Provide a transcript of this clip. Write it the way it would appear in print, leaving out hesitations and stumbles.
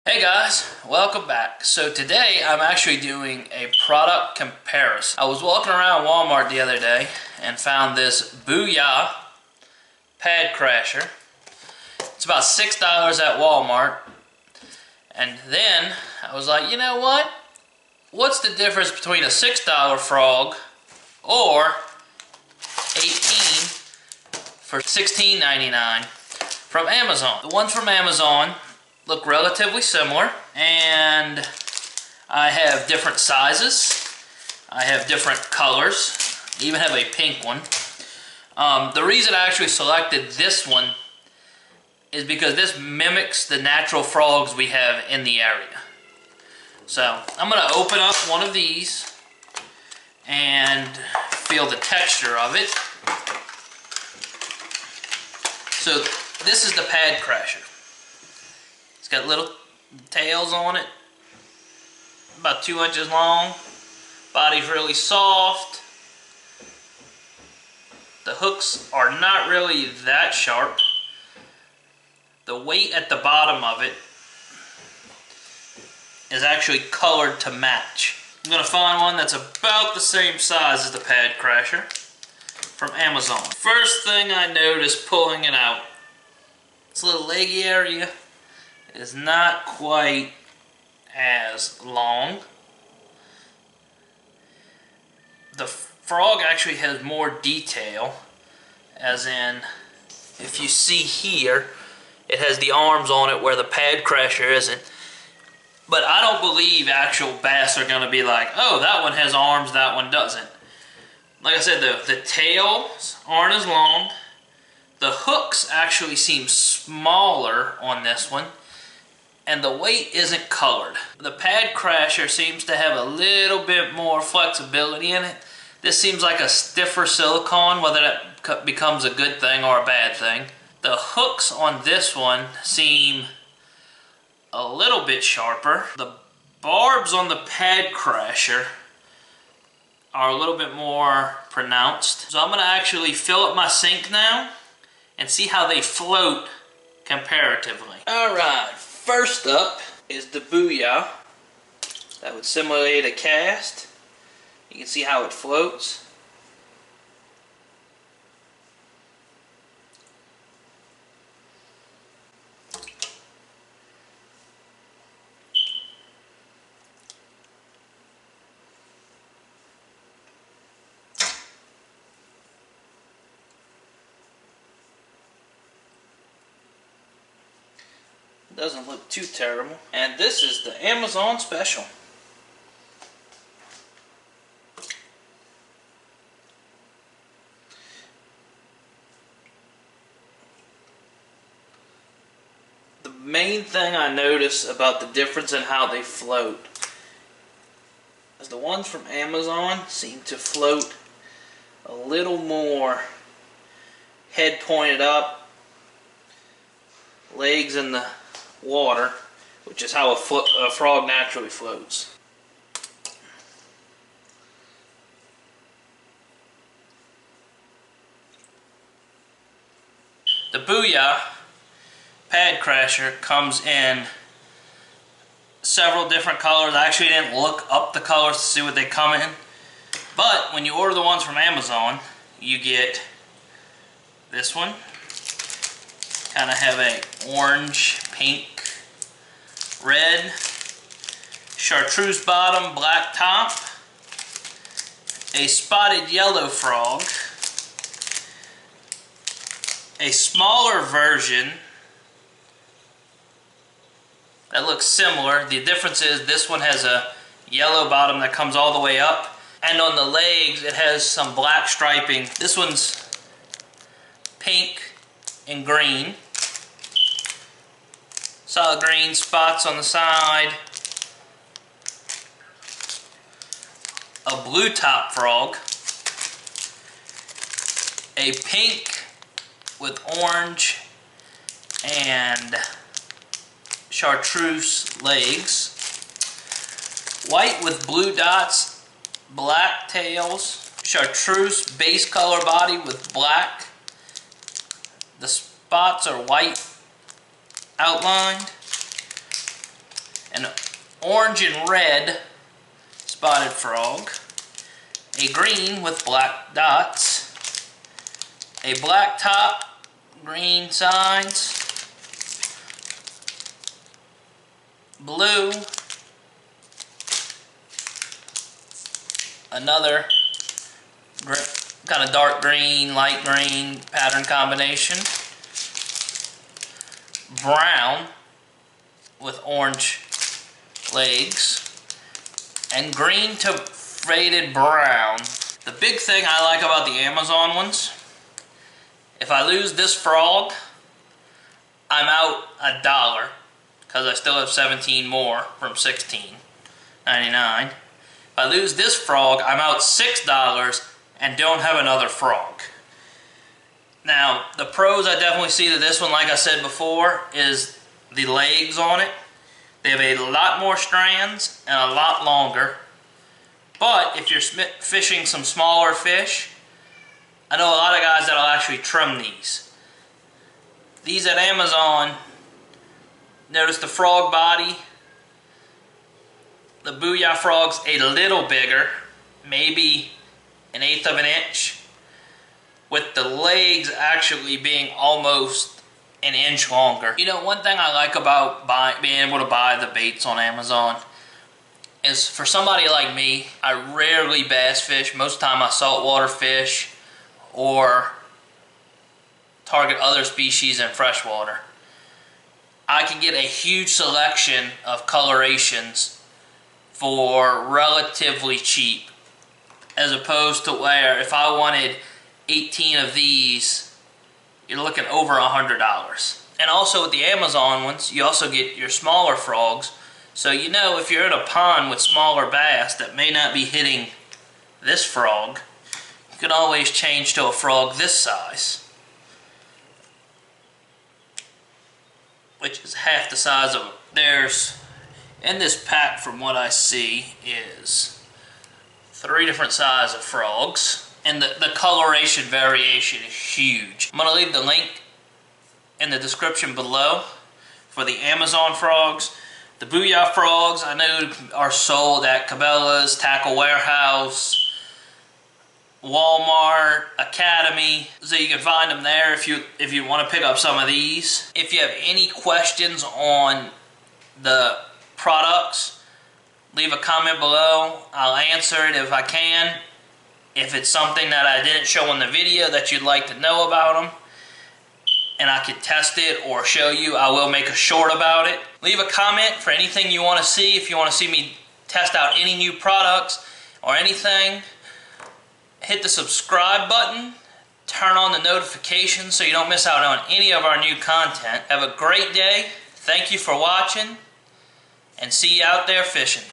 Hey guys, welcome back. So today I'm actually doing a product comparison. I was walking around Walmart the other day and found this Booyah Padcrasher. It's about $6 at Walmart. And then I was like, you know what? What's the difference between a $6 frog or 18 for $16.99 from Amazon? The ones from Amazon look relatively similar, and I have different sizes. I have different colors. I even have a pink one. The reason I actually selected this one is because this mimics the natural frogs we have in the area. So I'm going to open up one of these and feel the texture of it. So this is the Padcrasher. It's got little tails on it, about 2 inches long. Body's really soft. The hooks are not really that sharp. The weight at the bottom of it is actually colored to match. I'm going to find one that's about the same size as the Padcrasher from Amazon. First thing I noticed pulling it out, this little leggy area is not quite as long. The frog actually has more detail, as in, if you see here, it has the arms on it where the Padcrasher isn't. But I don't believe actual bass are going to be like, oh, that one has arms, that one doesn't. Like I said, the tails aren't as long. The hooks actually seem smaller on this one. And the weight isn't colored. The Padcrasher seems to have a little bit more flexibility in it. This seems like a stiffer silicone, whether that becomes a good thing or a bad thing. The hooks on this one seem a little bit sharper. The barbs on the Padcrasher are a little bit more pronounced. So I'm going to actually fill up my sink now and see how they float comparatively. Alright. First up is the Booyah. That would simulate a cast. You can see how it floats. Doesn't look too terrible. And this is the Amazon special. The main thing I notice about the difference in how they float is the ones from Amazon seem to float a little more head pointed up, legs in the water, which is how a frog naturally floats. The Booyah Padcrasher comes in several different colors. I actually didn't look up the colors to see what they come in, but when you order the ones from Amazon, you get this one. Kind of have a orange, pink, red, chartreuse bottom, black top, a spotted yellow frog, a smaller version that looks similar. The difference is this one has a yellow bottom that comes all the way up, and on the legs it has some black striping. This one's pink and green. Solid green spots on the side. A blue top frog. A pink with orange and chartreuse legs. White with blue dots, black tails. Chartreuse base color body with black. The spots are white outlined. an orange and red spotted frog, a green with black dots, a black top, green sides, blue, another kind of dark green, light green pattern combination, brown with orange legs, and green to faded brown. The big thing I like about the Amazon ones, if I lose this frog, I'm out $1 because I still have 17 more from $16.99. If I lose this frog, I'm out $6 and don't have another frog. Now, the pros I definitely see to this one, like I said before, is the legs on it. They have a lot more strands and a lot longer. But if you're fishing some smaller fish, I know a lot of guys that'll actually trim these. These at Amazon, notice the frog body. The Booyah frog's a little bigger, maybe 1/8 of an inch, with the legs actually being almost 1 inch longer. You know, one thing I like about being able to buy the baits on Amazon is, for somebody like me, I rarely bass fish. Most of the time I saltwater fish or target other species in freshwater. I can get a huge selection of colorations for relatively cheap, as opposed to where if I wanted 18 of these, you're looking over $100. And also with the Amazon ones, you also get your smaller frogs. So you know, if you're in a pond with smaller bass that may not be hitting this frog, you can always change to a frog this size, which is half the size of it. There's, in this pack from what I see, is 3 different sizes of frogs, and the coloration variation is huge. I'm going to leave the link in the description below for the Amazon frogs. The Booyah frogs I know are sold at Cabela's, Tackle Warehouse, Walmart, Academy, so you can find them there if you want to pick up some of these. If you have any questions on the products, leave a comment below. I'll answer it if I can. If it's something that I didn't show in the video that you'd like to know about them, and I could test it or show you, I will make a short about it. Leave a comment for anything you want to see. If you want to see me test out any new products or anything, hit the subscribe button, turn on the notifications so you don't miss out on any of our new content. Have a great day. Thank you for watching, and see you out there fishing.